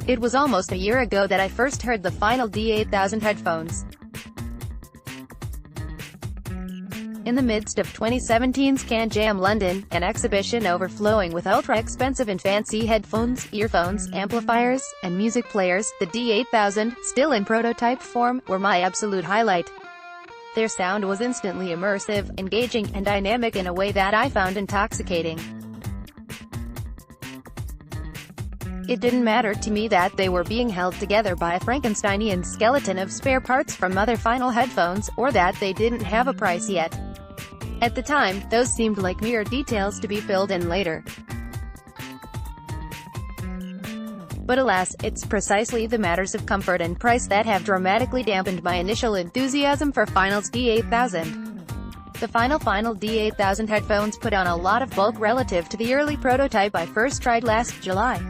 It was almost a year ago that I first heard the Final D8000 headphones. In the midst of 2017's CanJam London, an exhibition overflowing with ultra-expensive and fancy headphones, earphones, amplifiers, and music players, the D8000, still in prototype form, were my absolute highlight. Their sound was instantly immersive, engaging, and dynamic in a way that I found intoxicating. It didn't matter to me that they were being held together by a Frankensteinian skeleton of spare parts from other Final headphones, or that they didn't have a price yet. At the time, those seemed like mere details to be filled in later. But alas, it's precisely the matters of comfort and price that have dramatically dampened my initial enthusiasm for Final's D8000. The Final D8000 headphones put on a lot of bulk relative to the early prototype I first tried last July.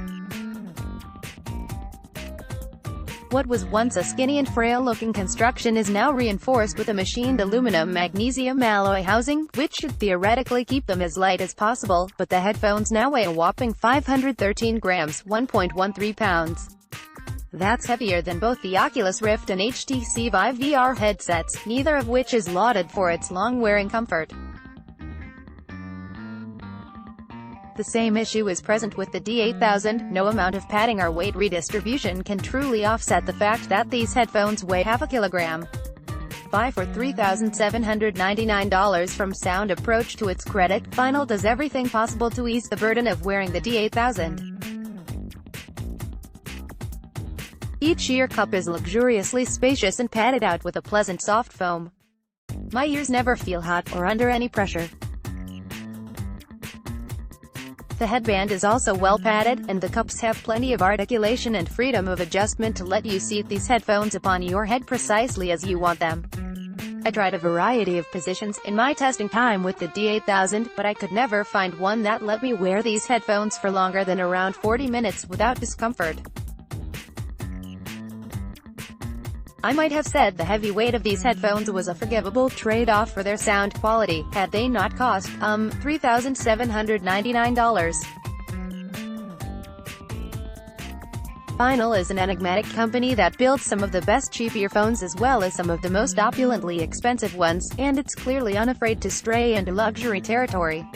What was once a skinny and frail-looking construction is now reinforced with a machined aluminum-magnesium alloy housing, which should theoretically keep them as light as possible, but the headphones now weigh a whopping 513 grams, 1.13 pounds. That's heavier than both the Oculus Rift and HTC Vive VR headsets, neither of which is lauded for its long-wearing comfort. The same issue is present with the D8000, no amount of padding or weight redistribution can truly offset the fact that these headphones weigh half a kilogram. Buy for $3,799 from Sound Approach. To its credit, Final does everything possible to ease the burden of wearing the D8000. Each ear cup is luxuriously spacious and padded out with a pleasant soft foam. My ears never feel hot, or under any pressure. The headband is also well padded, and the cups have plenty of articulation and freedom of adjustment to let you seat these headphones upon your head precisely as you want them. I tried a variety of positions in my testing time with the D8000, but I could never find one that let me wear these headphones for longer than around 40 minutes without discomfort. I might have said the heavy weight of these headphones was a forgivable trade-off for their sound quality, had they not cost, $3,799. Final is an enigmatic company that builds some of the best cheap earphones as well as some of the most opulently expensive ones, and it's clearly unafraid to stray into luxury territory.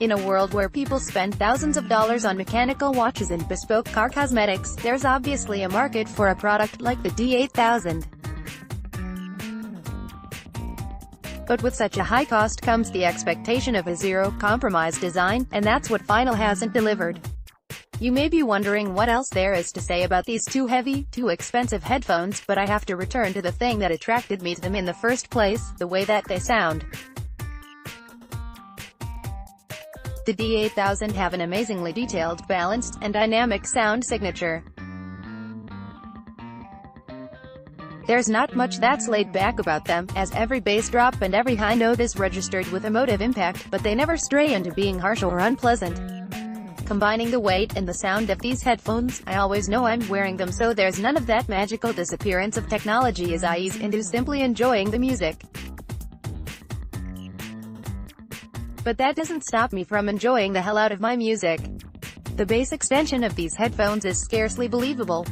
In a world where people spend thousands of dollars on mechanical watches and bespoke car cosmetics, there's obviously a market for a product like the D8000. But with such a high cost comes the expectation of a zero-compromise design, and that's what Final hasn't delivered. You may be wondering what else there is to say about these too heavy, too expensive headphones, but I have to return to the thing that attracted me to them in the first place, the way that they sound. The D8000 have an amazingly detailed, balanced, and dynamic sound signature. There's not much that's laid back about them, as every bass drop and every high note is registered with emotive impact, but they never stray into being harsh or unpleasant. Combining the weight and the sound of these headphones, I always know I'm wearing them, so there's none of that magical disappearance of technology as I ease into simply enjoying the music. But that doesn't stop me from enjoying the hell out of my music. The bass extension of these headphones is scarcely believable.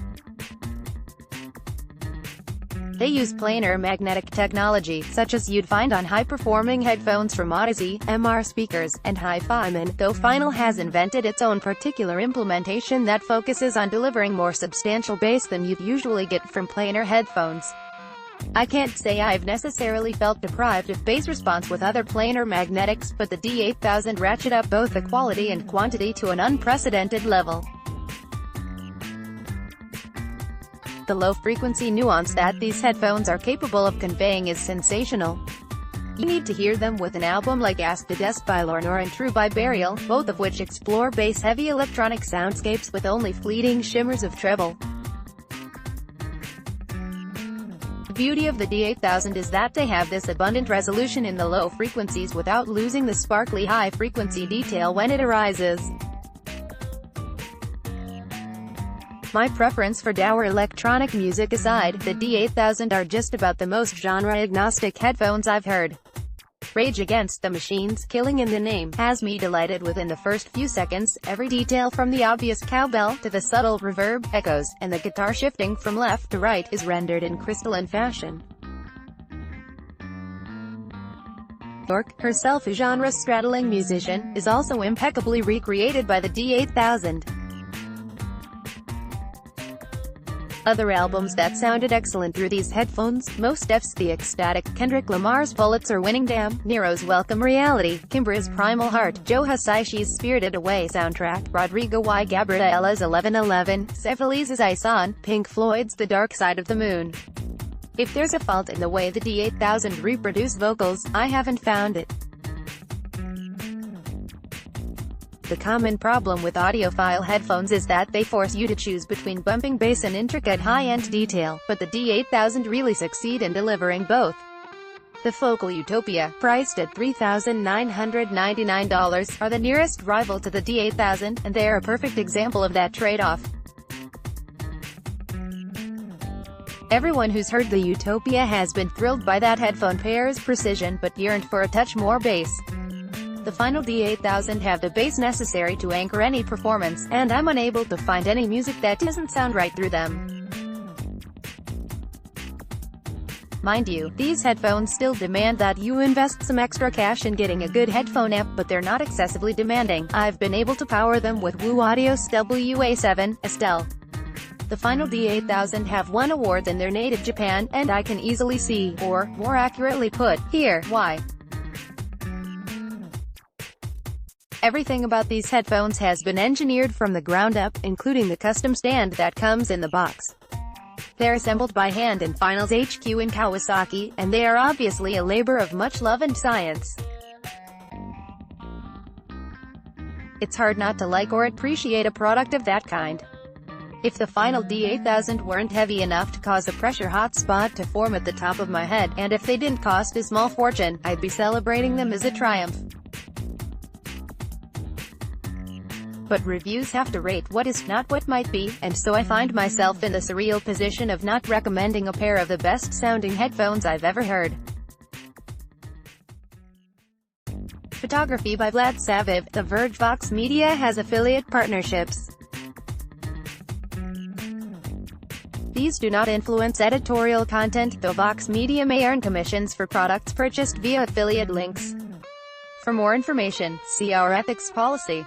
They use planar magnetic technology, such as you'd find on high-performing headphones from Odyssey, MR speakers, and Hi-Fiman, though Final has invented its own particular implementation that focuses on delivering more substantial bass than you'd usually get from planar headphones. I can't say I've necessarily felt deprived of bass response with other planar magnetics, but the D8000 ratchet up both the quality and quantity to an unprecedented level. The low-frequency nuance that these headphones are capable of conveying is sensational. You need to hear them with an album like Ask the Desk by Lorne or True by Burial, both of which explore bass-heavy electronic soundscapes with only fleeting shimmers of treble. The beauty of the D8000 is that they have this abundant resolution in the low frequencies without losing the sparkly high-frequency detail when it arises. My preference for dour electronic music aside, the D8000 are just about the most genre-agnostic headphones I've heard. Rage Against the Machine's Killing in the Name has me delighted within the first few seconds. Every detail from the obvious cowbell to the subtle reverb, echoes, and the guitar shifting from left to right is rendered in crystalline fashion. York, herself a genre-straddling musician, is also impeccably recreated by the D8000. Other albums that sounded excellent through these headphones: Mos Def's The Ecstatic, Kendrick Lamar's Pulitzer-winning Damn, Nero's Welcome Reality, Kimbra's Primal Heart, Joe Hisaishi's Spirited Away soundtrack, Rodrigo y Gabriella's 1111, Cephali's Ice On, Pink Floyd's The Dark Side of the Moon. If there's a fault in the way the D8000 reproduce vocals, I haven't found it. The common problem with audiophile headphones is that they force you to choose between bumping bass and intricate high-end detail, but the D8000 really succeed in delivering both. The Focal Utopia, priced at $3,999, are the nearest rival to the D8000, and they are a perfect example of that trade-off. Everyone who's heard the Utopia has been thrilled by that headphone pair's precision, but yearned for a touch more bass. The Final D8000 have the bass necessary to anchor any performance, and I'm unable to find any music that doesn't sound right through them. Mind you, these headphones still demand that you invest some extra cash in getting a good headphone amp, but they're not excessively demanding. I've been able to power them with Wu Audio's WA7, Estelle. The Final D8000 have won awards in their native Japan, and I can easily see, or, more accurately put, hear, why. Everything about these headphones has been engineered from the ground up, including the custom stand that comes in the box. They're assembled by hand in Final's HQ in Kawasaki, and they are obviously a labor of much love and science. It's hard not to like or appreciate a product of that kind. If the Final D8000 weren't heavy enough to cause a pressure hotspot to form at the top of my head, and if they didn't cost a small fortune, I'd be celebrating them as a triumph. But reviews have to rate what is, not what might be, and so I find myself in the surreal position of not recommending a pair of the best-sounding headphones I've ever heard. Photography by Vlad Saviv. The Verge. Vox Media has affiliate partnerships. These do not influence editorial content, though Vox Media may earn commissions for products purchased via affiliate links. For more information, see our ethics policy.